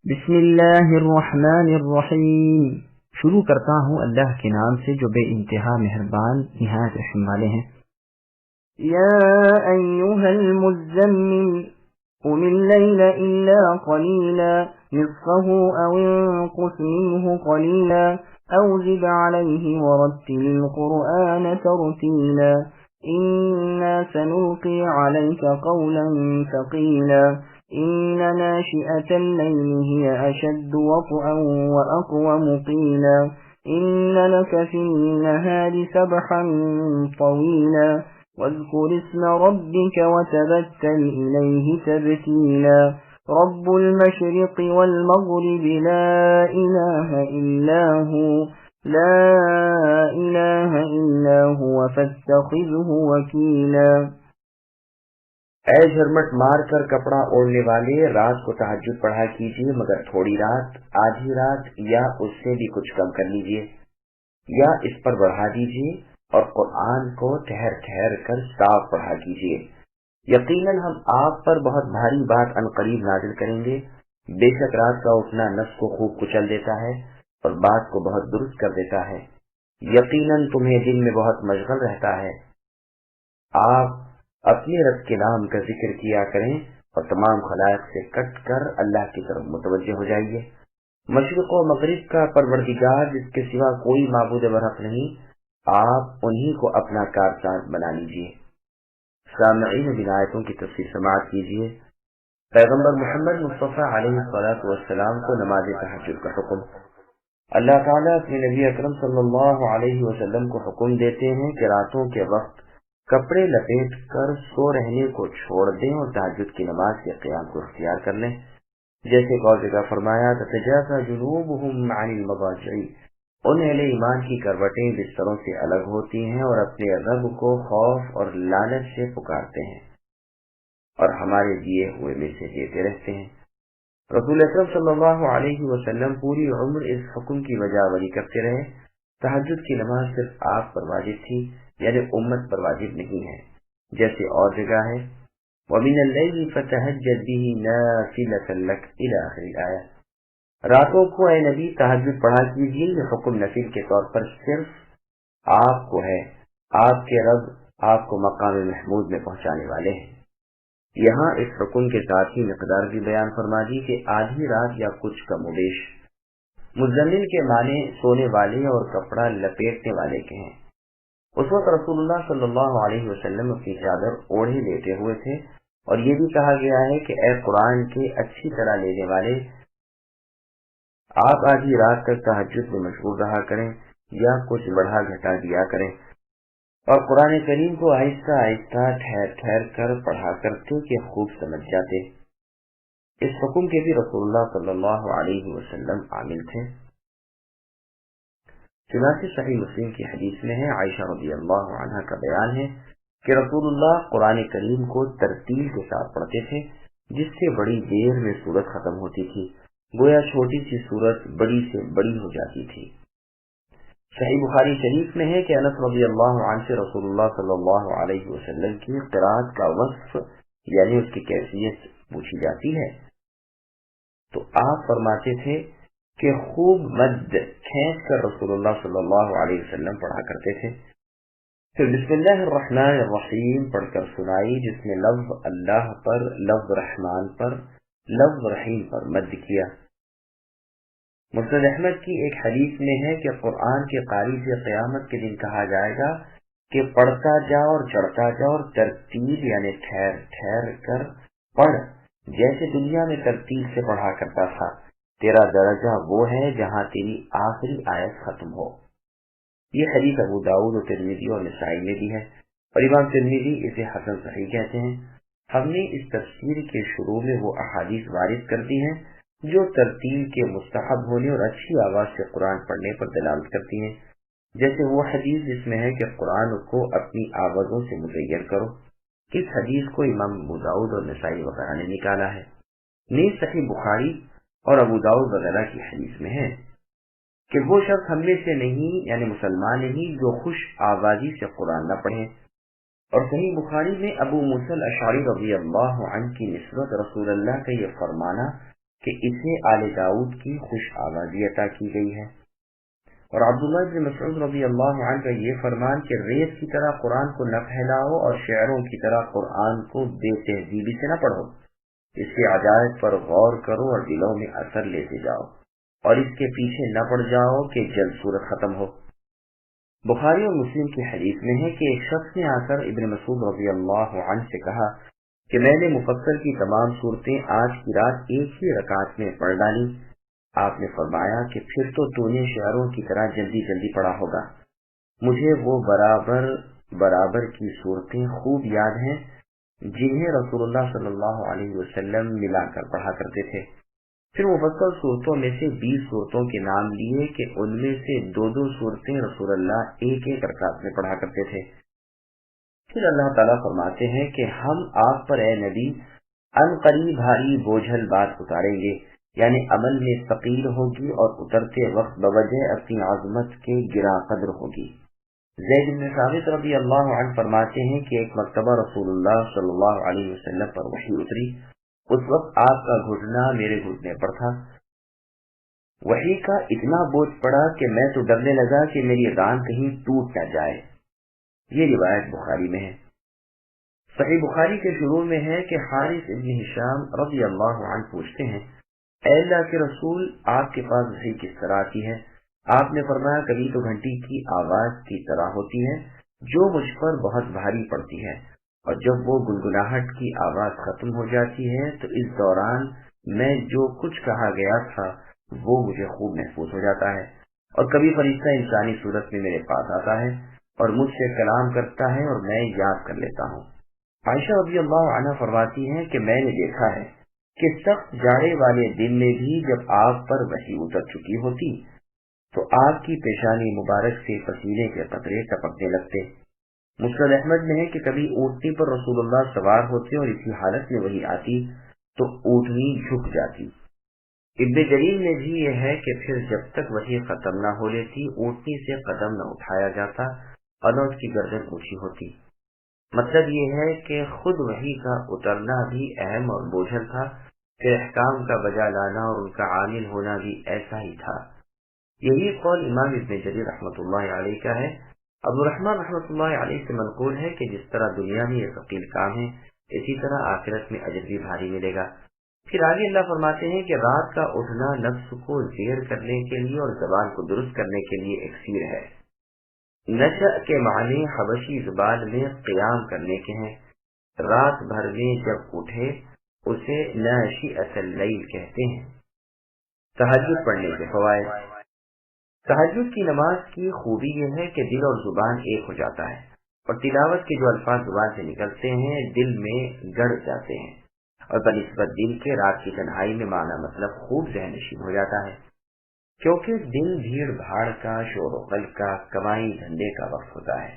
بسم اللہ الرحمن الرحیم۔ شروع کرتا ہوں اللہ کے نام سے جو بے انتہا مہربان نہایت رحم والے ہیں۔ یا ایھا المزمل قم اللیل الا قلیلا نصفه او انقص منه قلیلا او زد علیہ ورتل القرآن ترتیلا انا سنلقی علیک قولا ثقیلا إن ناشئة الليل هي أشد وطئا وأقوم قيلا إن لك في النهار سبحا طويلا واذكر اسم ربك وتبتل إليه تبتيلا رب المشرق والمغرب لا إله إلا هو فاتخذه وكيلا۔ اے جھرمٹ مار کر کپڑا اوڑھنے والے، رات کو تہجد پڑھا کیجیے مگر تھوڑی رات، آدھی رات یا اس سے بھی کچھ کم کر لیجیے یا اس پر بڑھا دیجیے، اور قرآن کو ٹھہر ٹھہر کر صاف پڑھا کیجیے۔ یقیناً ہم آپ پر بہت بھاری بات عنقریب نازل کریں گے۔ بے شک رات کا اٹھنا نفس کو خوب کچل دیتا ہے اور بات کو بہت درست کر دیتا ہے۔ یقیناً تمہیں دن میں بہت مشغل رہتا ہے۔ آپ اپنے رب کے نام کا ذکر کیا کریں اور تمام خلائق سے کٹ کر اللہ کی طرف متوجہ ہو جائیے۔ مشرق و مغرب کا پروردگار جس کے سوا کوئی معبود برحق نہیں، آپ انہی کو اپنا کارساز بنا لیجیے۔ سامعین بن آیتوں کی تفسیر سماعت کیجیے۔ پیغمبر محمد مصطفیٰ علیہ الصلوۃ والسلام کو نماز تہجد کا حکم۔ اللہ تعالیٰ اپنے نبی اکرم صلی اللہ علیہ وسلم کو حکم دیتے ہیں کہ راتوں کے وقت کپڑے لپیٹ کر سو رہنے کو چھوڑ دیں اور تہجد کی نماز کے قیام کو اختیار کر لیں، جیسے ایک اور جگہ فرمایا تتجافى جنوبهم عن المضاجع، ان اہل ایمان کی کروٹیں بستروں سے الگ ہوتی ہیں اور اپنے رب کو خوف اور لالچ سے پکارتے ہیں اور ہمارے دیے ہوئے میں سے دیتے رہتے ہیں۔ رسول اکرم صلی اللہ علیہ وسلم پوری عمر اس حکم کی وجہ کرتے رہے۔ تہجد کی نماز صرف آپ پر واجب تھی، یعنی امت پر واجب نہیں ہے، جیسے اور جگہ ہے وَمِنَ اللَّيْلِ فَتَهَجَّدْ بِهِ نَافِلَةً لَكَ إِلَى آخِرِ الْآيَةِ۔ راتوں کو اے نبی تہجد پڑھا کیجیے، یہ حکم نفل کے طور پر صرف آپ کو ہے، آپ کے رب آپ کو مقام محمود میں پہنچانے والے ہیں۔ یہاں اس حکم کے ساتھ ہی مقدار بھی بیان فرما دی کہ آدھی رات یا کچھ کم و بیش۔ مزمل کے معنی سونے والے اور کپڑا لپیٹنے والے کے ہیں۔ اس وقت رسول اللہ صلی اللہ علیہ وسلم اپنی چادر اوڑھے لیٹے ہوئے تھے، اور یہ بھی کہا گیا ہے کہ اے قرآن کے اچھی طرح لینے والے، آپ آدھی رات تک تہجد میں مشغول رہا کریں یا کچھ بڑھا گھٹا دیا کریں، اور قرآن کریم کو آہستہ آہستہ ٹھہر ٹھہر کر پڑھا کرتے کہ خوب سمجھ جاتے۔ اس حکم کے بھی رسول اللہ صلی اللہ علیہ وسلم عامل تھے۔ چنانچہ صحیح مسلم کی حدیث میں ہے، عائشہ رضی اللہ عنہا کا بیان ہے کہ رسول اللہ قرآن کریم کو ترتیل کے ساتھ پڑھتے تھے، جس سے بڑی دیر میں سورت ختم ہوتی تھی، گویا چھوٹی سی سورت بڑی سے بڑی ہو جاتی تھی۔ صحیح بخاری شریف میں ہے کہ انس رضی اللہ عنہ سے رسول اللہ صلی اللہ علیہ وسلم کی قرات کا وصف یعنی اس کی کیفیت پوچھی جاتی ہے تو آپ فرماتے تھے کہ خوب مد کھینچ کر رسول اللہ صلی اللہ علیہ وسلم پڑھا کرتے تھے، پھر بسم اللہ الرحمن الرحیم پڑھ کر سنائی، جس میں لفظ اللہ پر، لفظ رحمان پر، لفظ رحیم پر مد کیا۔ مسند احمد کی ایک حدیث میں ہے کہ قرآن کے قاری سے قیامت کے دن کہا جائے گا کہ پڑھتا جا اور چڑھتا جا اور ترتیب یعنی ٹھہر ٹھہر کر پڑھ، جیسے دنیا میں ترتیب سے پڑھا کرتا تھا، تیرا درجہ وہ ہے جہاں تیری آخری آیت ختم ہو۔ یہ حدیث ابو داؤد و ترمذی اور نسائی میں بھی ہے، اور امام ترمذی اسے حسن صحیح کہتے ہیں۔ ہم نے اس تفسیر کے شروع میں وہ احادیث وارد کر دی ہیں جو ترتیل کے مستحب ہونے اور اچھی آواز سے قرآن پڑھنے پر دلالت کرتی ہیں، جیسے وہ حدیث جس میں ہے کہ قرآن کو اپنی آوازوں سے مزین کرو۔ اس حدیث کو امام ابو داؤد اور نسائی وغیرہ نے نکالا ہے۔ نیز صحیح بخاری اور ابو داؤد وغیرہ کی حدیث میں ہے کہ وہ شخص ہم میں سے نہیں یعنی مسلمان نہیں جو خوش آوازی سے قرآن نہ پڑھے۔ اور صحیح بخاری میں ابو موسیٰ الاشعری رضی اللہ عنہ کی نسبت رسول اللہ کا یہ فرمانا کہ اسے آل داؤد کی خوش آوازی عطا کی گئی ہے۔ اور عبداللہ بن مسعود رضی اللہ عنہ کا یہ فرمان کہ ریت کی طرح قرآن کو نہ پھیلاؤ اور شعروں کی طرح قرآن کو بے تہذیبی سے نہ پڑھو، اس کے عجائب پر غور کرو اور دلوں میں اثر لیتے جاؤ اور اس کے پیچھے نہ پڑ جاؤ کہ جلد صورت ختم ہو۔ بخاری اور مسلم کی حدیث میں ہے کہ ایک شخص نے آ کر ابن مسعود رضی اللہ عنہ سے کہا کہ میں نے مفصل کی تمام صورتیں آج کی رات ایک ہی رکعت میں پڑھ ڈالی۔ آپ نے فرمایا کہ پھر تو نے شعروں کی طرح جلدی جلدی پڑھا ہوگا۔ مجھے وہ برابر کی صورتیں خوب یاد ہیں جنہیں رسول اللہ صلی اللہ علیہ وسلم ملا کر پڑھا کرتے تھے۔ پھر مفصل صورتوں میں سے 20 صورتوں کے نام لیے کہ ان میں سے 2 صورتیں رسول اللہ ایک ایک رکعت میں پڑھا کرتے تھے۔ پھر اللہ تعالیٰ فرماتے ہیں کہ ہم آپ پر اے نبی عنقریب بھاری بوجھل بات اتاریں گے، یعنی عمل میں ثقیل ہوگی اور اترتے وقت بوجہ اپنی عظمت کے گراں قدر ہوگی۔ زید بن ثابت رضی اللہ عنہ فرماتے ہیں کہ ایک مرتبہ رسول اللہ صلی اللہ علیہ وسلم پر وحی اتری، اس وقت آپ کا گھٹنا میرے گھٹنے پر تھا۔ وحی کا اتنا بوجھ پڑا کہ میں تو ڈرنے لگا کہ میری ران کہیں ٹوٹ نہ جائے۔ یہ روایت بخاری میں ہے۔ صحیح بخاری کے شروع میں ہے کہ حارث ابن ہشام رضی اللہ عنہ پوچھتے ہیں، اے اللہ کے رسول، آپ کے پاس وحی کس طرح آتی ہے؟ آپ نے فرمایا کبھی تو گھنٹی کی آواز کی طرح ہوتی ہے جو مجھ پر بہت بھاری پڑتی ہے، اور جب وہ گنگناہٹ کی آواز ختم ہو جاتی ہے تو اس دوران میں جو کچھ کہا گیا تھا وہ مجھے خوب محفوظ ہو جاتا ہے، اور کبھی فرشتہ انسانی صورت میں میرے پاس آتا ہے اور مجھ سے کلام کرتا ہے اور میں یاد کر لیتا ہوں۔ عائشہ رضی اللہ عنہ فرماتی ہیں کہ میں نے دیکھا ہے کہ سخت جاڑے والے دن میں بھی جب آپ پر وحی اتر چکی ہوتی تو آپ کی پیشانی مبارک سے پسینے کے قطرے ٹپکنے لگتے۔ مسند احمد میں ہے کہ کبھی اونٹنی پر رسول اللہ سوار ہوتے اور اسی حالت میں وحی آتی تو اونٹنی جھک جاتی۔ ابن جریر میں بھی یہ ہے کہ پھر جب تک وحی ختم نہ ہو لیتی اونٹنی سے قدم نہ اٹھایا جاتا اور نہ اس کی گردن اونچی ہوتی۔ مطلب یہ ہے کہ خود وحی کا اترنا بھی اہم اور بوجھل تھا، کہ احکام کا بجا لانا اور ان کا عامل ہونا بھی ایسا ہی تھا۔ یہی قول امام ابن جریر رحمۃ اللہ علیہ کا ہے۔ عبد الرحمن رحمۃ اللہ علیہ سے منقول ہے کہ جس طرح دنیا میں یہ ثقیل کام ہے اسی طرح آخرت میں اجر بھی بھاری ملے گا۔ پھر آگے اللہ فرماتے ہیں کہ رات کا اٹھنا نفس کو زیر کرنے کے لیے اور زبان کو درست کرنے کے لیے ایک سیر ہے۔ نشأ کے معنی حبشی زبان میں قیام کرنے کے ہیں۔ رات بھر میں جب اٹھے اسے ناشئۃ اللیل کہتے ہیں۔ تہجد پڑھنے کے فوائد۔ تہجد کی نماز کی خوبی یہ ہے کہ دل اور زبان ایک ہو جاتا ہے، اور تلاوت کے جو الفاظ زبان سے نکلتے ہیں دل میں گڑ جاتے ہیں، اور بنسبت دل کے رات کی تنہائی میں معنی مطلب خوب ذہن نشین ہو جاتا ہے، کیونکہ دل بھیڑ بھاڑ کا، شور و غل کا، کمائی دھندے کا وقت ہوتا ہے۔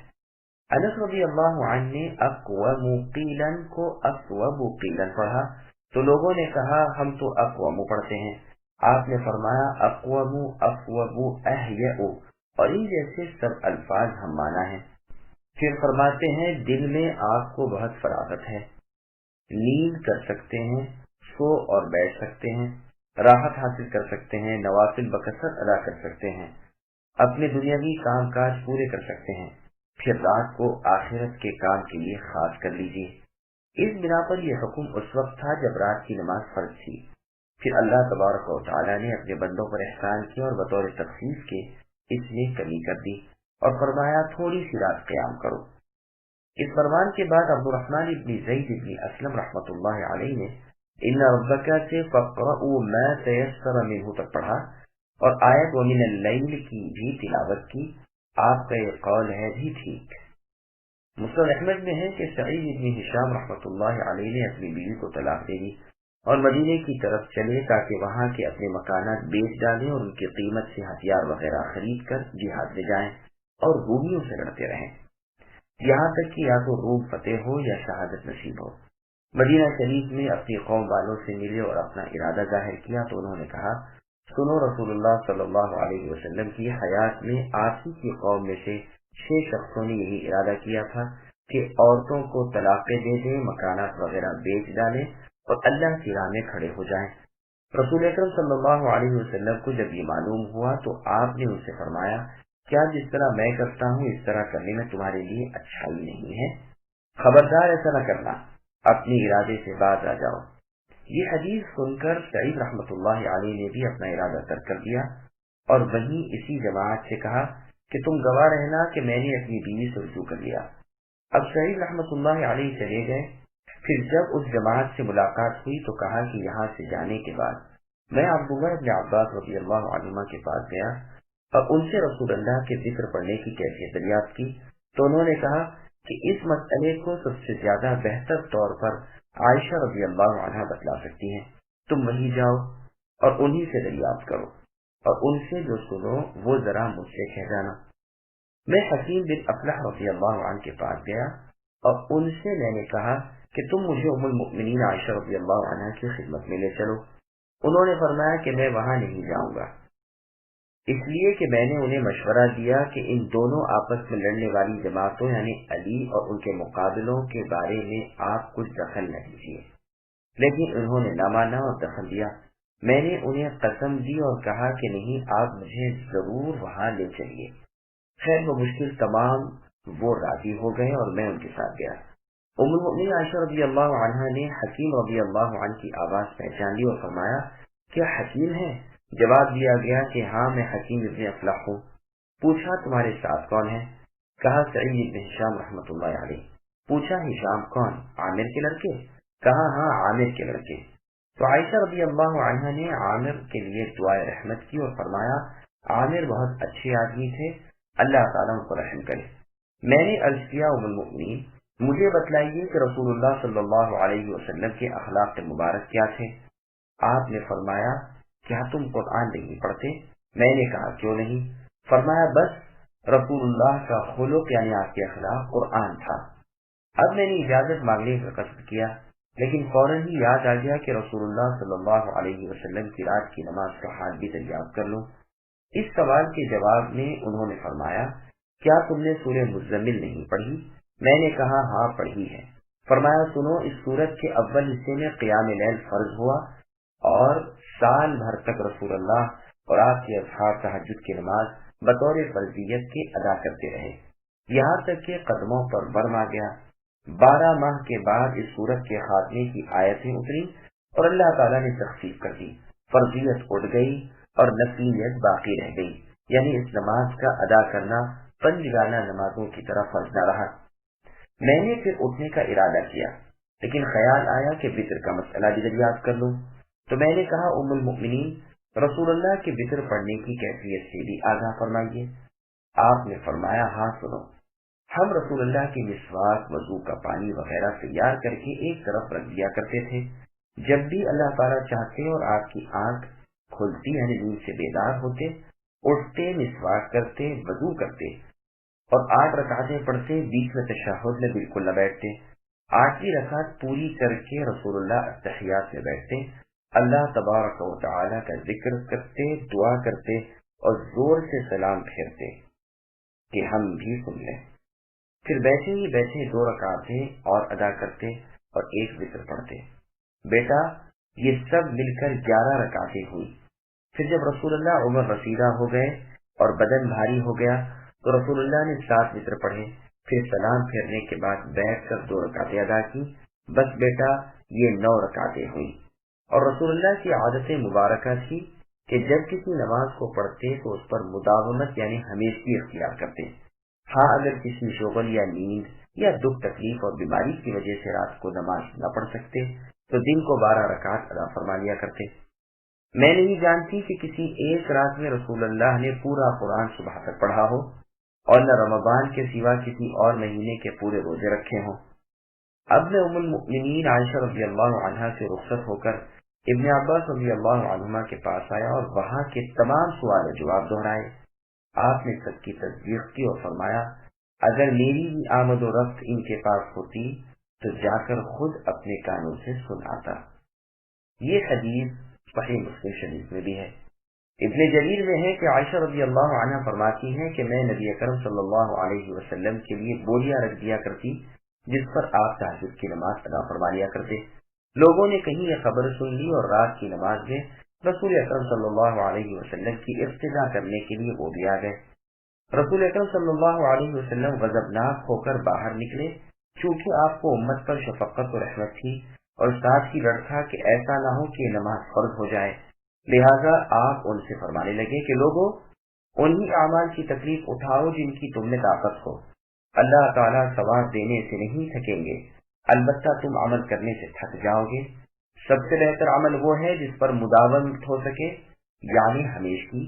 انس رضی اللہ عنہ نے اقوم قیلن کو اقوم قیلن پڑھا تو لوگوں نے کہا ہم تو اقوم پڑھتے ہیں۔ آپ نے فرمایا اقوم احیأ، اور ان جیسے سب الفاظ ہم مانا ہیں۔ پھر فرماتے ہیں دل میں آپ کو بہت فراغت ہے، نیند کر سکتے ہیں، سو اور بیٹھ سکتے ہیں، راحت حاصل کر سکتے ہیں، نوافل بکثرت ادا کر سکتے ہیں، اپنے دنیاوی کام کاج پورے کر سکتے ہیں۔ پھر رات کو آخرت کے کام کے لیے خاص کر لیجیے۔ اس بنا پر یہ حکم اس وقت تھا جب رات کی نماز فرض تھی۔ پھر اللہ تبارک و تعالیٰ نے اپنے بندوں پر احسان کیا اور بطور تخفیف کے اس میں کمی کر دی اور فرمایا تھوڑی سی رات قیام کرو۔ اس فرمان کے بعد عبد الرحمن ابن زید ابن اسلم رحمۃ اللہ علیہ نے ان ربک سے فقرؤوا ما تیسر منہ تک پڑھا اور آیت ومن اللیل کی بھی تلاوت کی۔ آپ کا یہ قول ہے بھی ٹھیک۔ مسند احمد میں ہے کہ سعید ابن ہشام رحمۃ اللہ علیہ نے اپنی بیوی کو طلاق دے دی اور مدینے کی طرف چلے تاکہ وہاں کے اپنے مکانات بیچ ڈالیں اور ان کی قیمت سے ہتھیار وغیرہ خرید کر جہاد میں جائیں اور رومیوں سے لڑتے رہیں، یہاں تک کہ یا تو روم فتح ہو یا شہادت نصیب ہو۔ مدینہ شریف میں اپنی قوم والوں سے ملے اور اپنا ارادہ ظاہر کیا تو انہوں نے کہا سنو، رسول اللہ صلی اللہ علیہ وسلم کی حیات میں آپ ہی کی قوم میں سے 6 شخصوں نے یہی ارادہ کیا تھا کہ عورتوں کو طلاقیں دے دیں، مکانات وغیرہ بیچ ڈالیں اور اللہ کی راہ میں کھڑے ہو جائیں۔ رسول اکرم صلی اللہ علیہ وسلم کو جب یہ معلوم ہوا تو آپ نے ان سے فرمایا کیا جس طرح میں کرتا ہوں اس طرح کرنے میں تمہارے لیے اچھائی نہیں ہے؟ خبردار ایسا نہ کرنا، اپنے ارادے سے باز آ جاؤ۔ یہ حدیث سن کر سعید رحمۃ اللہ علیہ نے بھی اپنا ارادہ ترک کر دیا اور وہیں اسی جماعت سے کہا کہ تم گواہ رہنا کہ میں نے اپنی بیوی سے رجوع کر لیا۔ اب سعید رحمۃ اللہ علیہ چلے گئے۔ پھر جب اس جماعت سے ملاقات ہوئی تو کہا کہ یہاں سے جانے کے بعد میں عبداللہ ابن عباس رضی اللہ عنہما کے پاس گیا اور ان سے رسول اللہ کے ذکر پڑھنے کی کیفیت دریافت کی تو انہوں نے کہا کہ اس مسئلے کو سب سے زیادہ بہتر طور پر عائشہ رضی اللہ عنہا بتلا سکتی ہیں، تم وہیں جاؤ اور انہی سے دریافت کرو اور ان سے جو سنو وہ ذرا مجھ سے کہہ جانا۔ میں حکیم بن افلح رضی اللہ عنہ کے پاس گیا اور ان سے میں نے کہا کہ تم مجھے ام المؤمنین عائشہ رضی اللہ عنہا کی خدمت میں لے چلو۔ انہوں نے فرمایا کہ میں وہاں نہیں جاؤں گا، اس لیے کہ میں نے انہیں مشورہ دیا کہ ان دونوں آپس میں لڑنے والی جماعتوں یعنی علی اور ان کے مقابلوں کے بارے میں آپ کچھ دخل نہ دیجیے، لیکن انہوں نے نہ مانا اور دخل دیا۔ میں نے انہیں قسم دی اور کہا کہ نہیں، آپ مجھے ضرور وہاں لے چلیے۔ خیر بمشکل تمام وہ راضی ہو گئے اور میں ان کے ساتھ گیا۔ ام المؤمنین عائشہ رضی اللہ عنہا نے حکیم رضی اللہ عنہ کی آواز پہچان لی اور فرمایا کیا حکیم ہے؟ جواب دیا گیا کہ ہاں میں حکیم ابن افلح ہوں۔ پوچھا تمہارے ساتھ کون ہے؟ کہا سعید بن ہشام رحمۃ اللہ علیہ۔ پوچھا ہشام کون؟ عامر کے لڑکے؟ کہا ہاں عامر کے لڑکے۔ تو عائشہ رضی اللہ عنہا نے عامر کے لیے دعائے رحمت کی اور فرمایا عامر بہت اچھے آدمی تھے، اللہ تعالیٰ ان کو رحم کرے۔ میں نے عرض کیا ام المؤمنین مجھے بتلائیے کہ رسول اللہ صلی اللہ علیہ وسلم کے اخلاق مبارک کیا تھے؟ آپ نے فرمایا کیا تم قرآن نہیں پڑھتے؟ میں نے کہا کیوں نہیں؟ فرمایا بس رسول اللہ کا خلق یعنی آپ کے اخلاق قرآن تھا۔ اب میں نے اجازت مانگنے کا قصد کیا لیکن فوراً ہی یاد آ گیا کہ رسول اللہ صلی اللہ علیہ وسلم کی رات کی نماز کا حال بھی دریافت کر لوں۔ اس سوال کے جواب میں انہوں نے فرمایا کیا تم نے سورہ مزمل نہیں پڑھی؟ میں نے کہا ہاں پڑھی ہے۔ فرمایا سنو، اس سورت کے اول حصے میں قیام لیل فرض ہوا اور سال بھر تک رسول اللہ اور آپ کے اصحاب تہجد کی نماز بطور فرضیت کے ادا کرتے رہے یہاں تک کہ قدموں پر برم آ گیا۔ 12 ماہ کے بعد اس سورت کے خاتمے کی آیتیں اتری اور اللہ تعالیٰ نے تخفیف کر دی، فرضیت اٹھ گئی اور نفلیت باقی رہ گئی، یعنی اس نماز کا ادا کرنا پنجگانہ نمازوں کی طرح فرض نہ رہا۔ میں نے پھر اٹھنے کا ارادہ کیا لیکن خیال آیا کہ وطر کا مسئلہ بھی دریافت کر لوں، تو میں نے کہا ام المؤمنین رسول اللہ کے وطر پڑھنے کی کیفیت سے بھی آگاہ فرمائیے۔ آپ نے فرمایا ہاں سنو، ہم رسول اللہ کی مسواک، وضو کا پانی وغیرہ تیار کر کے ایک طرف رکھ دیا کرتے تھے، جب بھی اللہ تعالیٰ چاہتے اور آپ کی آنکھ کھلتی یعنی نیند سے بیدار ہوتے، اٹھتے، مسواک کرتے، وضو کرتے اور 8 رکعتیں پڑھتے، بیچ میں تشہد میں بالکل نہ بیٹھتے۔ 8ویں رکعت پوری کر کے رسول اللہ التحیات میں بیٹھتے، اللہ تبارک و تعالی کا ذکر کرتے، دعا کرتے اور زور سے سلام پھیرتے کہ ہم بھی سن لیں۔ پھر بیٹھے ہی بیٹھے 2 رکعتیں اور ادا کرتے اور 1 وتر پڑھتے۔ بیٹا یہ سب مل کر 11 رکعتیں ہوئی۔ پھر جب رسول اللہ عمر رسیدہ ہو گئے اور بدن بھاری ہو گیا تو رسول اللہ نے 7 وتر پڑھے، پھر سلام پھیرنے کے بعد بیٹھ کر 2 رکعتیں ادا کی۔ بس بیٹا یہ 9 رکعتیں ہوئی۔ اور رسول اللہ کی عادت مبارکہ تھی کہ جب کسی نماز کو پڑھتے تو اس پر مداومت یعنی ہمیشگی اختیار کرتے۔ ہاں اگر کسی شغل یا نیند یا دکھ تکلیف اور بیماری کی وجہ سے رات کو نماز نہ پڑھ سکتے تو دن کو 12 رکعت ادا فرما لیا کرتے۔ میں نہیں جانتی کہ کسی ایک رات میں رسول اللہ نے پورا قرآن صبح تک پڑھا ہو اور نہ رمضان کے سوا کسی اور مہینے کے پورے روزے رکھے ہوں۔ اب میں ام المؤمنین عائشہ رضی اللہ عنہا سے رخصت ہو کر ابن عباس رضی اللہ عنہما کے پاس آیا اور وہاں کے تمام سوال و جواب دہرائے۔ آپ نے سب کی تصدیق کی اور فرمایا اگر میری بھی آمد و رفت ان کے پاس ہوتی تو جا کر خود اپنے کانوں سے سن آتا۔ یہ حدیث صحیح مسلم شریف میں بھی ہے۔ ابن جریر میں ہے کہ عائشہ رضی اللہ عنہ فرماتی ہیں کہ میں نبی اکرم صلی اللہ علیہ وسلم کے لیے بولیاں رکھ دیا کرتی جس پر آپ تہجد کی نماز ادا فرما لیا کرتے۔ لوگوں نے کہیں یہ خبر سن لی اور رات کی نماز میں رسول اکرم صلی اللہ علیہ وسلم کی اقتداء کرنے کے لیے وہ بھی آ گئے۔ رسول اکرم صلی اللہ علیہ وسلم غضبناک ہو کر باہر نکلے، چونکہ آپ کو امت پر شفقت و رحمت تھی اور ساتھ ہی ڈر تھا کہ ایسا نہ ہو کہ نماز فرض ہو جائے، لہذا آپ ان سے فرمانے لگے کہ لوگوں، انہی اعمال کی تکلیف اٹھاؤ جن کی تم میں طاقت ہو، اللہ تعالیٰ ثواب دینے سے نہیں تھکیں گے، البتہ تم عمل کرنے سے تھک جاؤ گے۔ سب سے بہتر عمل وہ ہے جس پر مداومت ہو سکے، یعنی ہمیشگی،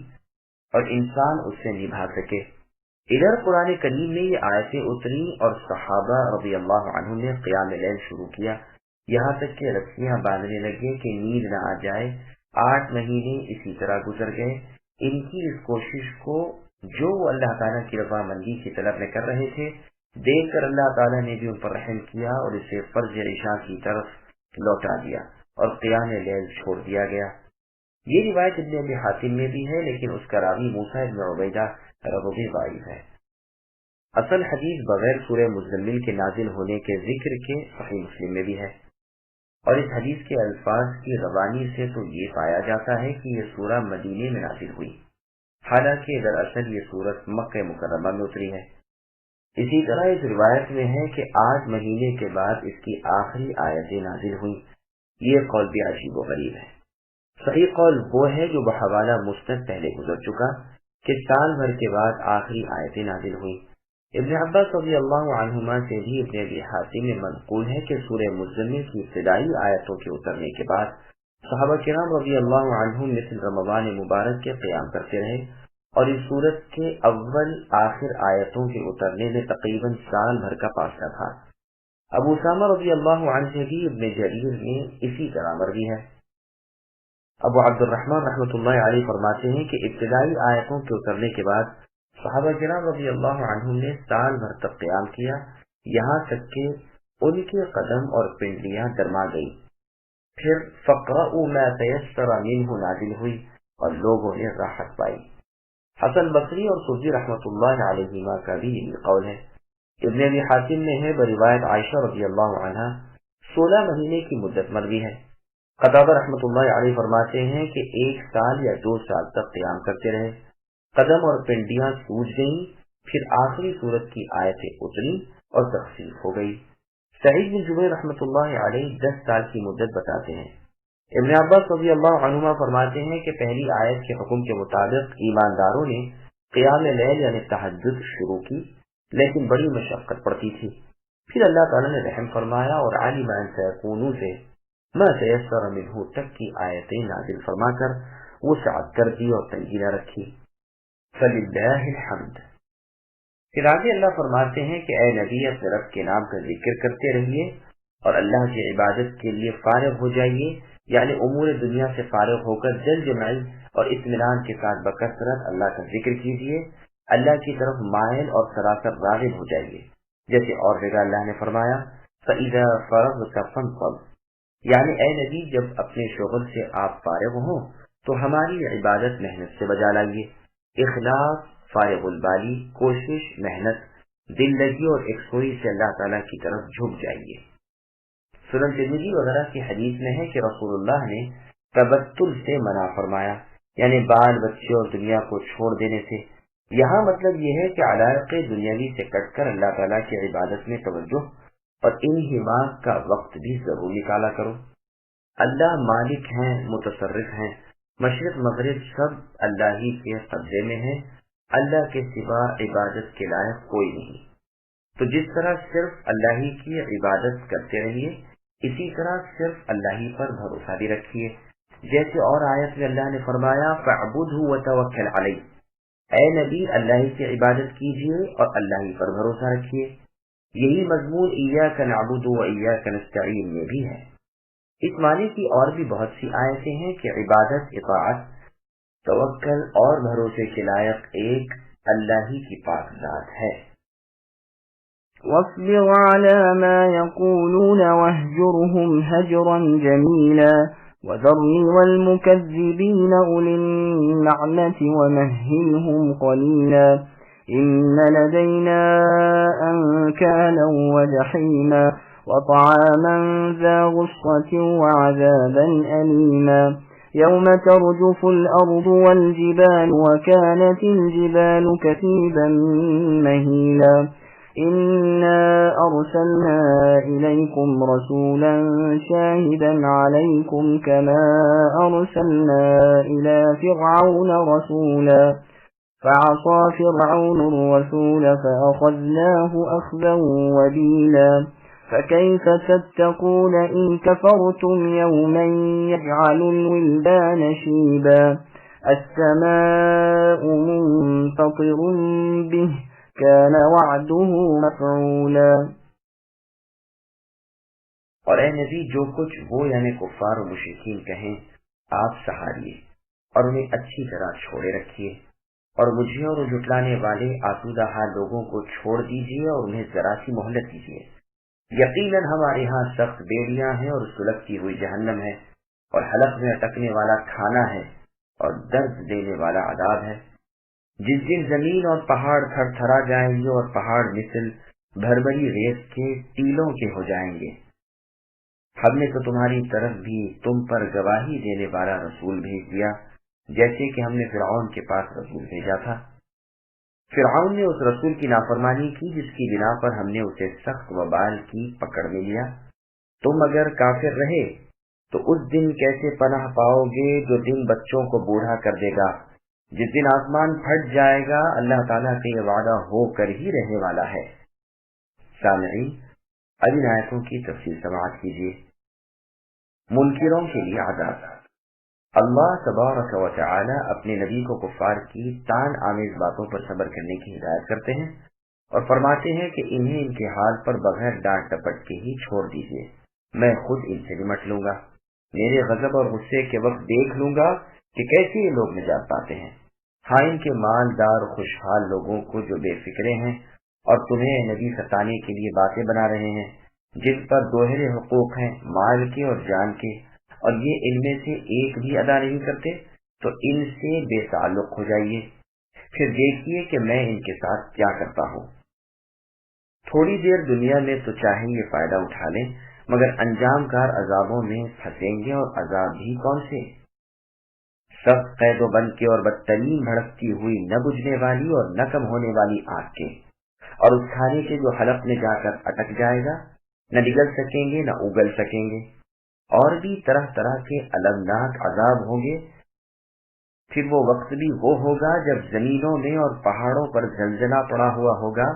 اور انسان اس سے نہیں بھاگ سکے۔ ادھر قرآن کریم میں یہ آیتیں اتری اور صحابہ رضی اللہ عنہ نے قیام لیل شروع کیا، یہاں تک کہ رسیاں باندھنے لگے کہ نیند نہ آ جائے۔ 8 مہینے اسی طرح گزر گئے۔ ان کی اس کوشش کو جو وہ اللہ تعالیٰ کی رضامندی کی طلب میں کر رہے تھے، دیکھ کر اللہ تعالیٰ نے بھی ان پر رحم کیا اور اسے فرض عشاء کی طرف لوٹا دیا اور قیام لیل چھوڑ دیا گیا۔ یہ روایت ابن ابی حاتم میں بھی ہے، لیکن اس کا راوی موسیٰ ابن عبیدہ رضوی ضعیف ہے۔ اصل حدیث بغیر سورہ مزمل کے نازل ہونے کے ذکر کے صحیح مسلم میں بھی ہے، اور اس حدیث کے الفاظ کی روانی سے تو یہ پایا جاتا ہے کہ یہ سورہ مدینے میں نازل ہوئی، حالانکہ دراصل یہ سورت مکہ مکرمہ میں اتری ہے۔ اسی طرح اس روایت میں ہے کہ 8 مہینے کے بعد اس کی آخری آیتیں نازل ہوئیں۔ یہ قول بھی عجیب و غریب ہے۔ صحیح قول وہ ہے جو بحوالہ مسند پہلے گزر چکا کہ سال بھر کے بعد آخری آیتیں نازل ہوئیں۔ ابن عباس رضی اللہ عنہما سے بھی ابن ابی حاتم میں منقول ہے کہ سورہ مزمل کی ابتدائی آیتوں کے اترنے کے بعد صحابہ کرام رضی اللہ عنہم مثل رمضان مبارک کے قیام کرتے رہے، اور اس سورت کے اول آخر آیتوں کے اترنے میں تقریباً سال بھر کا فاصلہ تھا۔ ابو اسامہ رضی اللہ عنہ سے بھی ابن جریر نے اسی طرح مروی ہے۔ ابو عبد الرحمن رحمۃ اللہ علیہ فرماتے ہیں کہ ابتدائی آیتوں کے اترنے کے بعد صحابہ کرام رضی اللہ عنہم نے سال بھر تک قیام کیا، یہاں تک کہ ان کے قدم اور پنڈلیاں درما گئی۔ پھر فَاقْرَؤُوا مَا تَيَسَّرَ مِنْهُ نازل ہوئی اور لوگوں نے راحت پائی۔ حسن بصری اور سوزی رحمۃ اللہ علیہما کا بھی یہ قول ہے۔ ابن ابی حاتم میں ہے بروایت عائشہ رضی اللہ عنہا 16 مہینے کی مدت مروی ہے۔ قتادہ رحمۃ اللہ علیہ فرماتے ہیں کہ 1 سال یا 2 سال تک قیام کرتے رہے، قدم اور پنڈیاں سوج گئیں، پھر آخری سورت کی آیتیں اتری اور تخفیف ہو گئی۔ سعید بن جبیر رحمۃ اللہ علیہ 10 سال کی مدت بتاتے ہیں۔ ابن عباس رضی اللہ عنہما فرماتے ہیں کہ پہلی آیت کے حکم کے مطابق ایمانداروں نے قیام لیل یعنی تہجد شروع کی، لیکن بڑی مشقت پڑتی تھی۔ پھر اللہ تعالیٰ نے رحم فرمایا اور علم ان سیکونوا سے ما تیسر منہ تک کی آیتیں نازل فرما کر وسعت کر دی اور تنگی نہ رکھی۔ فللہ الحمد۔ پھر آگے اللہ فرماتے ہیں کہ اے نبی اپنے رب کے نام کا ذکر کرتے رہیے اور اللہ کی عبادت کے لیے فارغ ہو جائیے، یعنی امور دنیا سے فارغ ہو کر جل جمعی اور اطمینان کے ساتھ بکثرت اللہ کا ذکر کیجیے، اللہ کی طرف مائل اور سراسر راغب ہو جائیے، جیسے اور جگہ اللہ نے فرمایا فَإِذَا فَرَغْتَ فَانصَبْ، یعنی اے نبی جب اپنے شغل سے آپ فارغ ہوں تو ہماری عبادت محنت سے بجا لائیے۔ اخلاص، فارغ البالی، کوشش، محنت، دل لگی اور یکسوئی سے اللہ تعالیٰ کی طرف جھک جائیے۔ سنن ترمذی وغیرہ کی حدیث میں ہے کہ رسول اللہ نے تبتل سے منع فرمایا، یعنی بال بچے اور دنیا کو چھوڑ دینے سے۔ یہاں مطلب یہ ہے کہ علائق دنیاوی سے کٹ کر اللہ تعالیٰ کی عبادت میں توجہ اور انہماک کا وقت بھی ضرور نکالا کرو۔ اللہ مالک ہیں، متصرف ہیں، مشرق مغرب سب اللہ ہی کے قبضے میں ہیں، اللہ کے سوا عبادت کے لائق کوئی نہیں۔ تو جس طرح صرف اللہ ہی کی عبادت کرتے رہیے، اسی طرح صرف اللہ ہی پر بھروسہ بھی رکھیے، جیسے اور آیت میں اللہ نے فرمایا فَاعْبُدْهُ وَتَوَكَّلْ عَلَيْهِ، اے نبی اللہ ہی کی عبادت کیجیے اور اللہ ہی پر بھروسہ رکھیے۔ یہی مضمون إِيَّاكَ نَعْبُدُ وَإِيَّاكَ نَسْتَعِينُ میں بھی ہے۔ اس معنی کی اور بھی بہت سی آیتیں ہیں کہ عبادت، اطاعت، توکل اور بھروسے کے لائق ایک اللہ ہی کی پاک ذات ہے۔ واصبر على ما يقولون واهجرهم هجرا جميلا وذرني والمكذبين أولي النعمة ومهلهم قليلا إن لدينا أنكالا وجحيما وطعاما ذا غصة وعذابا أليما يوم ترجف الأرض والجبال وكانت الجبال كثيبا مهيلا إنا أرسلنا إليكم رسولا شاهدا عليكم كما أرسلنا إلى فرعون رسولا فعصى فرعون الرسول فأخذناه أخذا وبيلا فكيف تتقون إن كفرتم يوما يجعل الولدان شيبا السماء منفطر به كان وعده مفعولا۔ اور اے نبی جو کچھ وہ یعنی کفار و مشرکین کہیں آپ سہاریے اور انہیں اچھی طرح چھوڑے رکھیے، اور مجھے اور جھٹلانے والے آسودہ حال لوگوں کو چھوڑ دیجیے اور انہیں ذرا سی مہلت دیجیے۔ یقیناً ہمارے ہاں سخت بیڑیاں ہیں اور سلگتی ہوئی جہنم ہے، اور حلق میں اٹکنے والا کھانا ہے اور درد دینے والا عذاب ہے۔ جس دن زمین اور پہاڑ تھر تھرا جائیں گے اور پہاڑ مثل بھربری ریت کے ٹیلوں کے ہو جائیں گے۔ ہم نے تو تمہاری طرف بھی تم پر گواہی دینے والا رسول بھیج دیا، جیسے کہ ہم نے فرعون کے پاس رسول بھیجا تھا۔ فرعون نے اس رسول کی نافرمانی کی جس کی بنا پر ہم نے اسے سخت وبال کی پکڑ میں لیا۔ تم اگر کافر رہے تو اس دن کیسے پناہ پاؤ گے جو دن بچوں کو بوڑھا کر دے گا، جس دن آسمان پھٹ جائے گا۔ اللہ تعالیٰ کا یہ وعدہ ہو کر ہی رہنے والا ہے۔ سامعین، اب ان آیتوں کی تفصیل سماعت کیجیے۔ منکروں کے لیے عذاب۔ اللہ تبارک و تعالی اپنے نبی کو کفار کی تان آمیز باتوں پر صبر کرنے کی ہدایت کرتے ہیں اور فرماتے ہیں کہ انہیں ان کے حال پر بغیر ڈانٹ ٹپٹ کے ہی چھوڑ دیجیے، میں خود ان سے نمٹ لوں گا۔ میرے غضب اور غصے کے وقت دیکھ لوں گا کہ کیسے یہ لوگ نجات پاتے ہیں۔ ہاں، ان کے مالدار خوشحال لوگوں کو جو بے فکرے ہیں اور تمہیں نبی ستانے کے لیے باتیں بنا رہے ہیں، جن پر دوہرے حقوق ہیں، مال کے اور جان کے، اور یہ ان میں سے ایک بھی ادا نہیں کرتے، تو ان سے بے تعلق ہو جائیے، پھر دیکھیے کہ میں ان کے ساتھ کیا کرتا ہوں۔ تھوڑی دیر دنیا میں تو چاہے یہ فائدہ اٹھا لیں، مگر انجام کار عذابوں میں پھنسیں گے، اور عذاب بھی کون سے؟ سخت قید و بند کے اور بدترین بھڑکتی ہوئی نہ بجھنے والی اور نہ کم ہونے والی آگ کے، اور اس کھانے کے جو حلق میں جا کر اٹک جائے گا، نہ نگل سکیں گے نہ اگل سکیں گے، اور بھی طرح طرح کے المناک عذاب ہوں گے۔ پھر وہ وقت بھی وہ ہوگا جب زمینوں میں اور پہاڑوں پر زلزلہ پڑا ہوا ہوگا،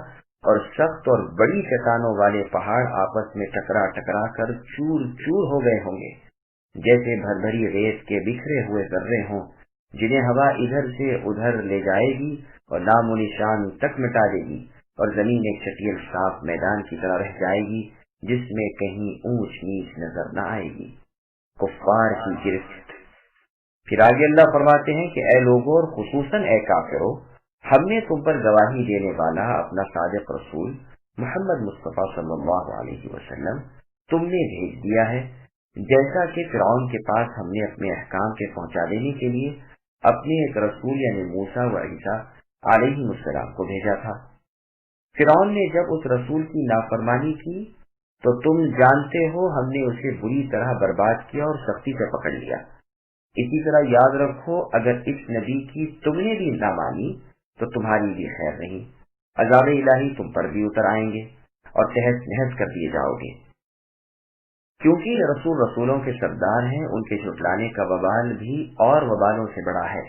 اور سخت اور بڑی چٹانوں والے پہاڑ آپس میں ٹکرا ٹکرا کر چور چور ہو گئے ہوں گے، جیسے بھربھری ریت کے بکھرے ہوئے ذرے ہوں جنہیں ہوا ادھر سے ادھر لے جائے گی اور نام و نشان تک مٹا دے گی، اور زمین ایک چٹیل صاف میدان کی طرح رہ جائے گی جس میں کہیں اونچ نیچ نظر نہ آئے گی۔ کفار کی گرفت۔ پھر آگے اللہ فرماتے ہیں کہ اے لوگوں، اور خصوصاً اے کافروں، ہم نے تم پر گواہی دینے والا اپنا صادق رسول محمد مصطفیٰ صلی اللہ علیہ وسلم تم نے بھیج دیا ہے، جیسا کہ فرعون کے پاس ہم نے اپنے احکام کے پہنچا دینے کے لیے اپنے ایک رسول یعنی موسیٰ و عیسیٰ علیہ السلام کو بھیجا تھا۔ فرعون نے جب اس رسول کی نافرمانی کی تو تم جانتے ہو ہم نے اسے بری طرح برباد کیا اور سختی سے پکڑ لیا۔ اسی طرح یاد رکھو، اگر اس نبی کی تم نے بھی نہ مانی تو تمہاری بھی خیر نہیں، عذاب الہی تم پر بھی اتر آئیں گے اور تہس نہس کر دیے جاؤ گے۔ کیونکہ رسول رسولوں کے سردار ہیں، ان کے جھٹلانے کا وبال بھی اور وبالوں سے بڑا ہے۔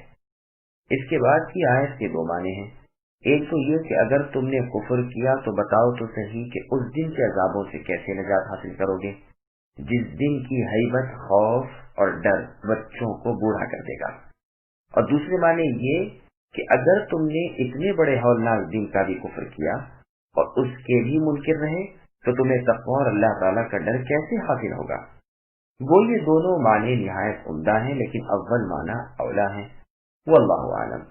اس کے بعد کی آیت کے دو معنی ہیں۔ ایک تو یہ کہ اگر تم نے کفر کیا تو بتاؤ تو صحیح کہ اس دن کے عذابوں سے کیسے نجات حاصل کرو گے، جس دن کی ہیبت، خوف اور ڈر بچوں کو بوڑھا کر دے گا۔ اور دوسرے معنی یہ کہ اگر تم نے اتنے بڑے ہولناک دن کا بھی کفر کیا اور اس کے بھی منکر رہے تو تمہیں تقوی اور اللہ تعالیٰ کا ڈر کیسے حاصل ہوگا۔ وہ یہ دونوں معنی نہایت عمدہ ہیں، لیکن اول معنی اولا ہے۔ واللہ اعلم۔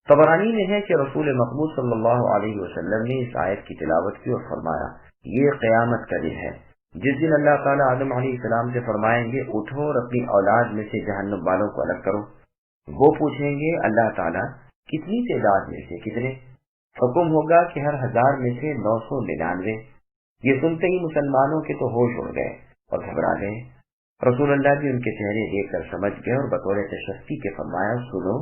طبرانی میں ہے کہ رسول مقبول صلی اللہ علیہ وسلم نے اس آیت کی تلاوت کی اور فرمایا، یہ قیامت کا دن ہے جس دن اللہ تعالیٰ آدم علیہ السلام سے فرمائیں گے اٹھو اور اپنی اولاد میں سے جہنم والوں کو الگ کرو۔ وہ پوچھیں گے اللہ تعالیٰ کتنی تعداد میں سے کتنے؟ حکم ہوگا کہ ہر 1000 میں سے 999۔ یہ سنتے ہی مسلمانوں کے تو ہوش اڑ گئے اور گھبرا گئے۔ رسول اللہ بھی ان کے چہرے دیکھ کر سمجھ گئے اور بطور تشفی کے فرمایا، سنو،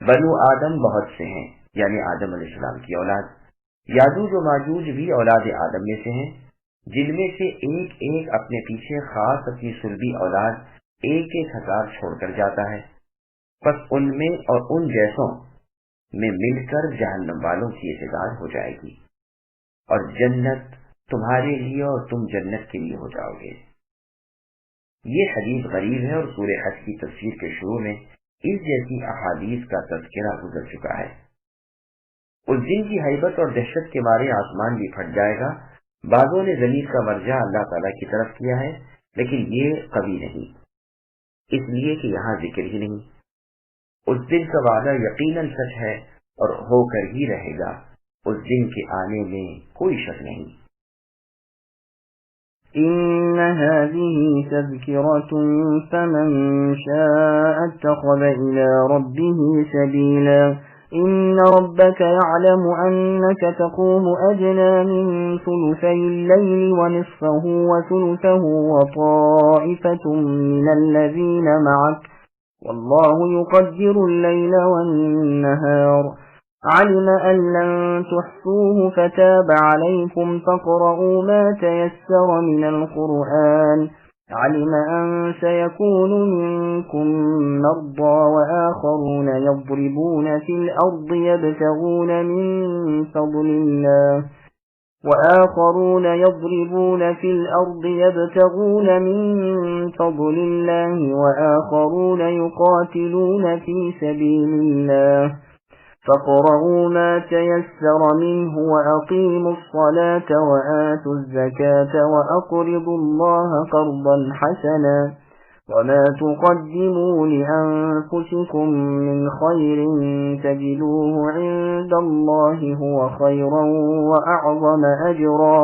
بنو آدم بہت سے ہیں، یعنی آدم علیہ السلام کی اولاد، یاجوج و ماجوج بھی اولاد آدم میں سے ہیں، جن میں سے ایک ایک اپنے پیچھے خاص اپنی سلبی اولاد 1,000 چھوڑ کر جاتا ہے، پس ان میں اور ان جیسوں میں مل کر جہنم والوں کی ابتدا ہو جائے گی، اور جنت تمہارے لیے اور تم جنت کے لیے ہو جاؤ گے۔ یہ حدیث غریب ہے اور سورہ حج کی تفسیر کے شروع میں اس جیسی احادیث کا تذکرہ گزر چکا ہے۔ اس دن کی ہیبت اور دہشت کے مارے آسمان بھی پھٹ جائے گا۔ بعضوں نے زمین کا مرجع اللہ تعالیٰ کی طرف کیا ہے، لیکن یہ کبھی نہیں، اس لیے کہ یہاں ذکر ہی نہیں۔ اس دن کا وعدہ یقیناً سچ ہے اور ہو کر ہی رہے گا، اس دن کے آنے میں کوئی شک نہیں۔ إن هذه تذكرة فمن شاء اتخذ إلى ربه سبيلا إن ربك يعلم أنك تقوم أدنى من ثلثي الليل ونصفه وثلثه وطائفة من الذين معك والله يقدر الليل والنهار علم أن لن تحصوه فتاب عليكم فاقرؤوا ما تيسر من القرآن علم أن سيكون منكم مرضى وآخرون يضربون في الأرض يبتغون من فضل الله وآخرون يقاتلون في سبيل الله فاقرؤوا ما تيسر منه وأقيموا الصلاة وآتوا الزكاة وأقرضوا الله قرضا حسنا وما تقدموا لأنفسكم من خير تجدوه عند الله هو خيرا وأعظم أجرا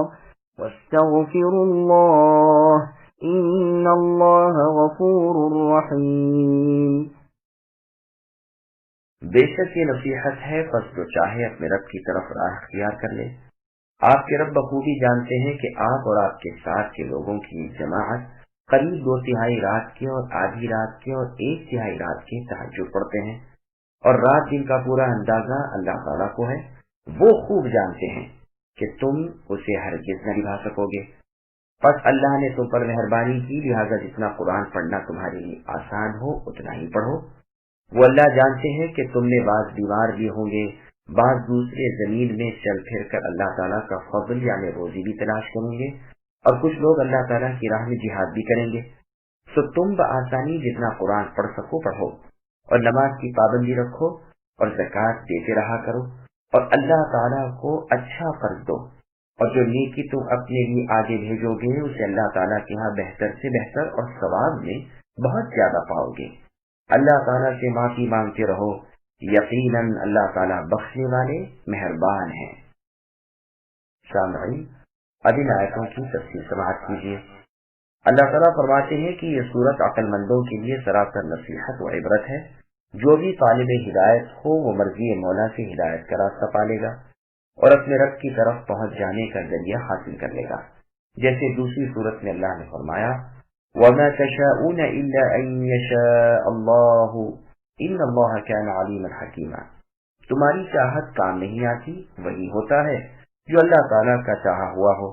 واستغفروا الله إن الله غفور رحيم۔ بے شک یہ نصیحت ہے، پس جو چاہے اپنے رب کی طرف راہ اختیار کر لے۔ آپ کے رب بخوبی جانتے ہیں کہ آپ اور آپ کے ساتھ کے لوگوں کی جماعت قریب 2/3 رات کے اور آدھی رات کے اور 1/3 رات کے تہجد پڑھتے ہیں، اور رات دن کا پورا اندازہ اللہ تعالیٰ کو ہے۔ وہ خوب جانتے ہیں کہ تم اسے ہرگز نہ نبھا سکو گے، پس اللہ نے تم پر مہربانی کی، لہذا جتنا قرآن پڑھنا تمہارے لیے آسان ہو اتنا ہی پڑھو۔ وہ اللہ جانتے ہیں کہ تم میں بعض بیمار بھی ہوں گے، بعض دوسرے زمین میں چل پھر کر اللہ تعالیٰ کا فضل یعنی روزی بھی تلاش کریں گے، اور کچھ لوگ اللہ تعالیٰ کی راہ میں جہاد بھی کریں گے۔ سو تم بآسانی جتنا قرآن پڑھ سکو پڑھو، اور نماز کی پابندی رکھو، اور زکوٰۃ دیتے رہا کرو، اور اللہ تعالیٰ کو اچھا فرض دو، اور جو نیکی تم اپنے لیے آگے بھیجو گے اسے اللہ تعالیٰ کے ہاں بہتر سے بہتر اور ثواب میں بہت زیادہ پاؤ گے۔ اللہ تعالیٰ سے معافی مانگتے رہو، یقیناً اللہ تعالیٰ بخشنے والے مہربان ہیں۔ سامعین، اب ان آیتوں کی تفصیل سماعت کیجیے۔ اللہ تعالیٰ فرماتے ہیں کہ یہ سورت عقل مندوں کے لیے سراسر نصیحت و عبرت ہے۔ جو بھی طالب ہدایت ہو وہ مرضی مولا سے ہدایت کا راستہ پالے گا اور اپنے رب کی طرف پہنچ جانے کا ذریعہ حاصل کر لے گا، جیسے دوسری سورت میں اللہ نے فرمایا، وَمَا تَشَاءُونَ إِلَّا أَن يَشَاءَ اللَّهُ إِنَّ اللَّهَ كَانَ عَلِيمًا حَكِيمًا۔ تمہاری چاہت کام نہیں آتی، وہی ہوتا ہے جو اللہ تعالیٰ کا چاہا ہوا ہو۔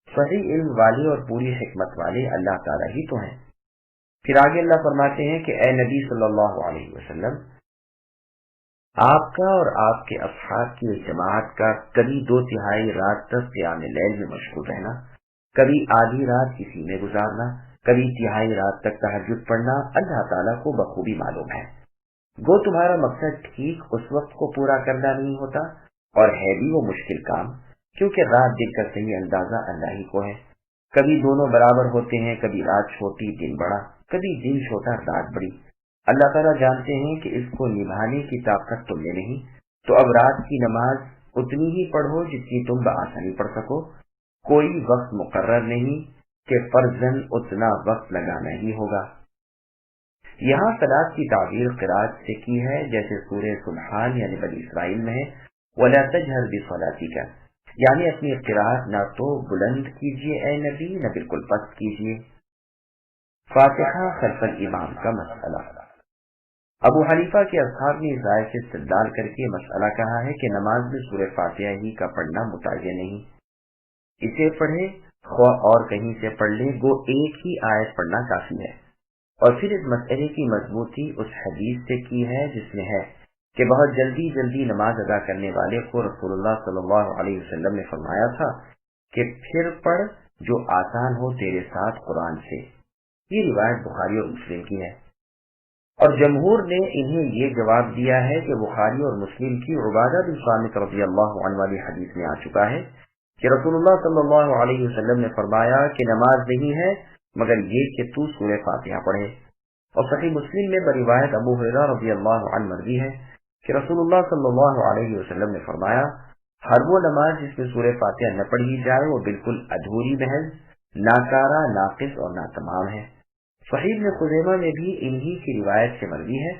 صحیح علم والے اور پوری حکمت والے اللہ تعالیٰ ہی تو ہیں۔ پھر آگے اللہ فرماتے ہیں کہ اے نبی صلی اللہ علیہ وسلم، آپ کا اور آپ کے اصحاب کی ایک جماعت کا کبھی 2/3 رات تک قیام لیل میں مشغول رہنا، کبھی آدھی رات کسی میں گزارنا، کبھی 1/3 رات تک تہجد پڑھنا اللہ تعالیٰ کو بخوبی معلوم ہے۔ گو تمہارا مقصد ٹھیک اس وقت کو پورا کرنا نہیں ہوتا، اور ہے بھی وہ مشکل کام، کیونکہ رات دن کا صحیح اندازہ اللہ ہی کو ہے۔ کبھی دونوں برابر ہوتے ہیں، کبھی رات چھوٹی دن بڑا، کبھی دن چھوٹا رات بڑی۔ اللہ تعالیٰ جانتے ہیں کہ اس کو نبھانے کی طاقت تم میں نہیں، تو اب رات کی نماز اتنی ہی پڑھو جتنی تم بآسانی پڑھ سکو۔ کوئی وقت مقرر نہیں کہ فرضاً اتنا وقت لگانا ہی ہوگا۔ یہاں صلاۃ کی تعبیر قرات سے کی ہے، جیسے سورہ سبحان یعنی بنی اسرائیل میں ہے، وَلَا تَجْهَرْ بِصَلَاتِكَ، یعنی اپنی قرات نہ تو بلند کیجیے اے نبی، نہ بالکل پست کیجیے۔ فاتحہ خلف الامام کا مسئلہ۔ ابو حنیفہ کے اصحاب نے اس آیت سے استدلال کر کے مسئلہ کہا ہے کہ نماز میں سورہ فاتحہ ہی کا پڑھنا متعین نہیں، اسے پڑھے خواہ اور کہیں سے پڑھ لے، گو ایک ہی آیت پڑھنا کافی ہے۔ اور پھر اس مسئلے کی مضبوطی اس حدیث سے کی ہے جس میں ہے کہ بہت جلدی جلدی نماز ادا کرنے والے کو رسول اللہ صلی اللہ علیہ وسلم نے فرمایا تھا کہ پھر پڑھ جو آسان ہو تیرے ساتھ قرآن سے۔ یہ روایت بخاری اور مسلم کی ہے، اور جمہور نے انہیں یہ جواب دیا ہے کہ بخاری اور مسلم کی عبادہ بن صامت رضی اللہ عنہ والی حدیث میں آ چکا ہے کہ رسول اللہ صلی اللہ علیہ وسلم نے فرمایا کہ نماز نہیں ہے مگر یہ کہ تو سورہ فاتحہ پڑھے۔ اور صحیح مسلم میں بروایت ابو ہریرہ رضی اللہ عنہ مروی ہے کہ رسول اللہ صلی اللہ علیہ وسلم نے فرمایا ہر وہ نماز جس میں سورہ فاتحہ نہ پڑھی جائے وہ بالکل ادھوری، محض، ناکارہ، ناقص اور ناتمام ہے۔ صحیح ابن خزیمہ میں بھی انہی کی روایت سے مروی ہے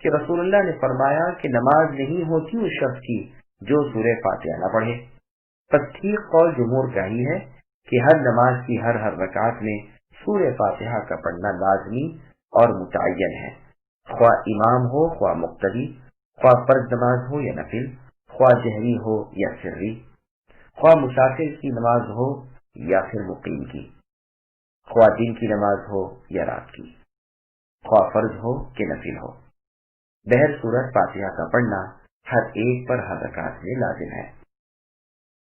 کہ رسول اللہ نے فرمایا کہ نماز نہیں ہوتی اس شخص کی جو سورہ فاتحہ نہ پڑھے۔ پس ٹھیک قول جمہور کا ہی ہے کہ ہر نماز کی ہر رکعت میں سورہ فاتحہ کا پڑھنا لازمی اور متعین ہے، خواہ امام ہو خواہ مقتدی، خواہ فرض نماز ہو یا نفل، خواہ جہری ہو یا سری، خواہ مسافر کی نماز ہو یا پھر مقیم کی، خواہ دن کی نماز ہو یا رات کی، خواہ فرض ہو کہ نفل ہو۔ بہر صورت فاتحہ کا پڑھنا ہر ایک پر ہر رکعت میں لازم ہے۔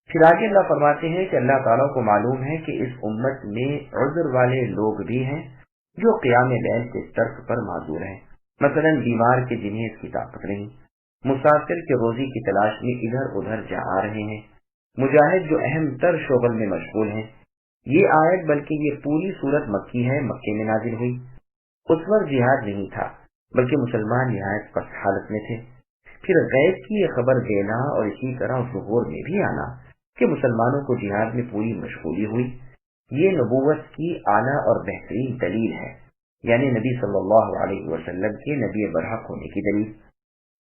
پھر آگے اللہ فرماتے ہیں کہ اللہ تعالیٰ کو معلوم ہے کہ اس امت میں عذر والے لوگ بھی ہیں جو قیام لیل کے ترک پر معذور ہیں، مثلا بیمار کے جنہیں اس کی طاقت نہیں، مسافر کے روزی کی تلاش میں ادھر ادھر جا آ رہے ہیں، مجاہد جو اہم تر شغل میں مشغول ہیں۔ یہ آیت بلکہ یہ پوری صورت مکی ہے، مکے میں نازل ہوئی۔ اس وقت جہاد نہیں تھا بلکہ مسلمان نہایت پست حالت میں تھے۔ پھر غیب کی یہ خبر دینا اور اسی طرح ظہور میں بھی آنا کہ مسلمانوں کو جہاد میں پوری مشغولی ہوئی، یہ نبوت کی اعلیٰ اور بہترین دلیل ہے، یعنی نبی صلی اللہ علیہ وسلم کے نبی برحق ہونے کی دلیل۔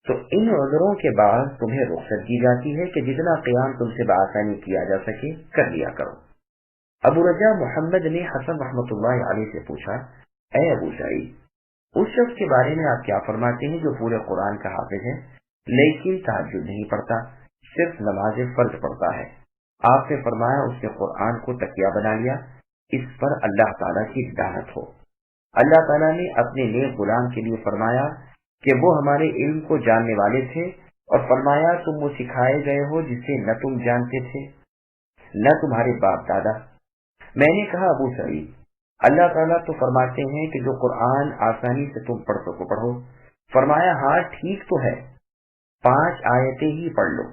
تو ان عذروں کے بعد تمہیں رخصت دی جاتی ہے کہ جتنا قیام تم سے بآسانی کیا جا سکے کر لیا کرو۔ ابو رجا محمد نے حسن رحمۃ اللہ علیہ سے پوچھا، اے ابو سعید، اس شخص کے بارے میں آپ کیا فرماتے ہیں جو پورے قرآن کا حافظ ہے لیکن تہجد نہیں پڑھتا، صرف نماز فرض پڑھتا ہے؟ آپ نے فرمایا اس نے قرآن کو تکیہ بنا لیا، اس پر اللہ تعالیٰ کی لعنت ہو۔ اللہ تعالیٰ نے اپنے نیک غلام کے لیے فرمایا کہ وہ ہمارے علم کو جاننے والے تھے، اور فرمایا تم وہ سکھائے گئے ہو جسے نہ تم جانتے تھے نہ تمہارے باپ دادا۔ میں نے کہا ابو سعید، اللہ تعالیٰ تو فرماتے ہیں کہ جو قرآن آسانی سے تم پڑھ سکو پڑھو۔ فرمایا ہاں ٹھیک تو ہے، 5 آیتیں ہی پڑھ لو۔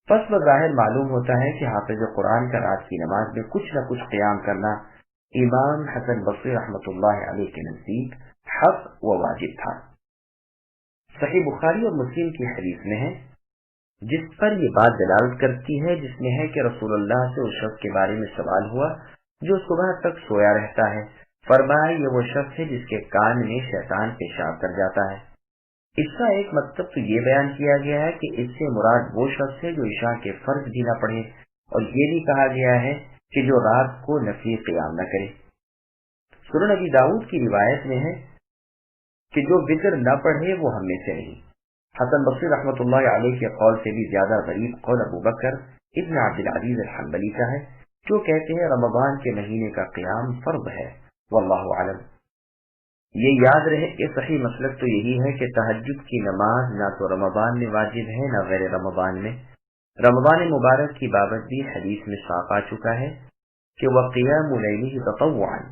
پس بظاہر معلوم ہوتا ہے کہ حافظ قرآن کا رات کی نماز میں کچھ نہ کچھ قیام کرنا امام حسن بصری رحمۃ اللہ علیہ کے نزدیک حق و واجب تھا۔ صحیح بخاری اور مسلم کی حدیث میں ہے جس پر یہ بات دلالت کرتی ہے، جس میں ہے کہ رسول اللہ سے اس شخص کے بارے میں سوال ہوا جو صبح تک سویا رہتا ہے۔ فرمایا یہ وہ شخص ہے جس کے کان میں شیطان پیشاب کر جاتا ہے۔ اس کا ایک مطلب تو یہ بیان کیا گیا ہے کہ اس سے مراد وہ شخص ہے جو عشاء کے فرض بھی نہ پڑھے، اور یہ بھی کہا گیا ہے کہ جو رات کو نفلی قیام نہ کرے۔ سنن ابی داؤد کی روایت میں ہے کہ جو وتر نہ پڑھے وہ ہم میں سے نہیں۔ حسن بصری رحمۃ اللہ علیہ کے قول سے بھی زیادہ غریب قول ابو بکر ابن عبد العزیز الحنبلی کا ہے، جو کہتے ہیں رمضان کے مہینے کا قیام فرض ہے، واللہ اعلم۔ یہ یاد رہے کہ صحیح مسلک تو یہی ہے کہ تہجد کی نماز نہ تو رمضان میں واجب ہے نہ غیر رمضان میں۔ رمضان مبارک کی بابت بھی حدیث میں صاف آ چکا ہے کہ وَقِيَامُ لَيْلِهِ تَطَوُّعًا،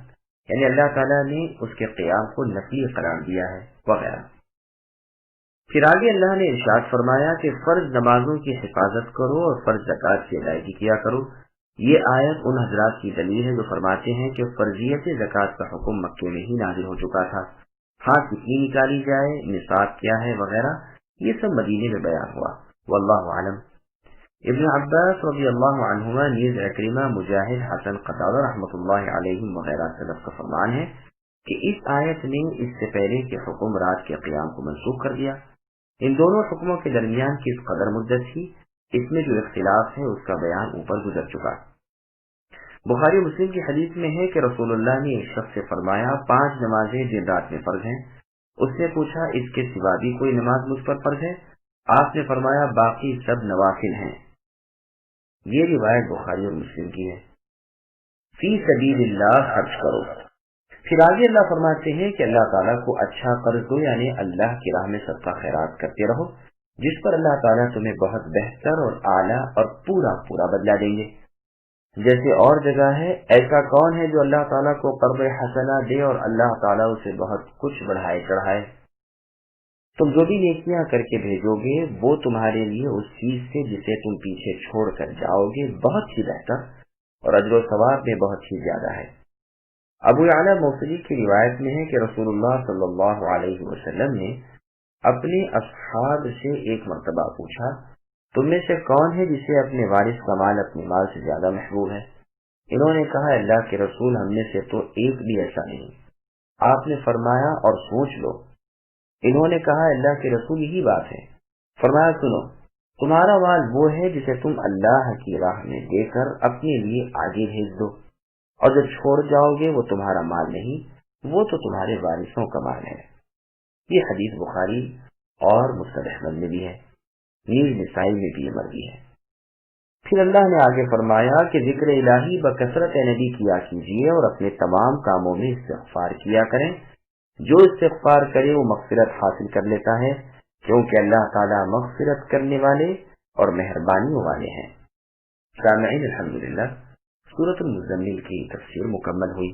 یعنی اللہ تعالیٰ نے اس کے قیام کو نفلی قرار دیا ہے وغیرہ۔ پھر آگے اللہ نے ارشاد فرمایا کہ فرض نمازوں کی حفاظت کرو اور فرض زکوٰۃ کی ادائیگی کیا کرو۔ یہ آیت ان حضرات کی دلیل ہے جو فرماتے ہیں کہ فرضیت زکوٰۃ کا حکم مکے میں ہی نازل ہو چکا تھا، ہاں کتنی نکالی جائے، نصاب کیا ہے وغیرہ یہ سب مدینے میں بیان ہوا، واللہ عالم۔ ابن عباس رضی اللہ عنہما، نیز اکرمہ، مجاہد، حسن قتادہ رحمۃ اللہ علیہم وغیرہ سلف کا فرمان ہے کہ اس آیت نے اس سے پہلے کے حکم رات کے قیام کو منسوخ کر دیا۔ ان دونوں حکموں کے درمیان کس قدر مدت تھی اس میں جو اختلاف ہے اس کا بیان اوپر گزر چکا۔ بخاری مسلم کی حدیث میں ہے کہ رسول اللہ نے ایک شخص سے فرمایا 5 نمازیں دن رات میں فرض ہیں۔ اس نے پوچھا اس کے سوا بھی کوئی نماز مجھ پر فرض ہے؟ آپ نے فرمایا باقی سب نوافل ہیں۔ یہ روایت بخاری اور مسلم کی ہے۔ فی سبیل اللہ خرچ کرو۔ پھر آگے اللہ فرماتے ہیں کہ اللہ تعالیٰ کو اچھا قرض دو، یعنی اللہ کی راہ میں صدقہ خیرات کرتے رہو، جس پر اللہ تعالیٰ تمہیں بہت بہتر اور اعلیٰ اور پورا پورا بدلہ دیں گے۔ جیسے اور جگہ ہے، ایسا کون ہے جو اللہ تعالیٰ کو قرض حسنہ دے اور اللہ تعالیٰ اسے بہت کچھ بڑھائے چڑھائے۔ تم جو بھی نیکیاں کر کے بھیجو گے وہ تمہارے لیے اس چیز سے جسے تم پیچھے چھوڑ کر جاؤ گے بہت ہی بہتر اور اجر و ثواب میں بہت ہی زیادہ ہے۔ ابو اعلیٰ موصلی کی روایت میں ہے کہ رسول اللہ صلی اللہ علیہ وسلم نے اپنے اصحاب سے ایک مرتبہ پوچھا تم میں سے کون ہے جسے اپنے وارث کا مال اپنے مال سے زیادہ محبوب ہے؟ انہوں نے کہا اللہ کے رسول ہم میں سے تو ایک بھی ایسا نہیں۔ آپ نے فرمایا اور سوچ لو۔ انہوں نے کہا اللہ کے رسول یہی بات ہے۔ فرمایا سنو، تمہارا مال وہ ہے جسے تم اللہ کی راہ میں دے کر اپنے لیے آگے بھیج دو، اور جب چھوڑ جاؤ گے وہ تمہارا مال نہیں، وہ تو تمہارے وارثوں کا مال ہے۔ یہ حدیث بخاری اور مسند احمد میں بھی ہے، نیز نسائی میں بھی یہ مروی ہے۔ پھر اللہ نے آگے فرمایا کہ ذکر الہی بکثرت نبی کیا کیجیے اور اپنے تمام کاموں میں استغفار کیا کریں۔ جو استغفار کرے وہ مغفرت حاصل کر لیتا ہے، کیونکہ اللہ تعالیٰ مغفرت کرنے والے اور مہربانیوں والے ہیں۔ سامعین الحمدللہ، سورۃ المزمل کی تفسیر مکمل ہوئی۔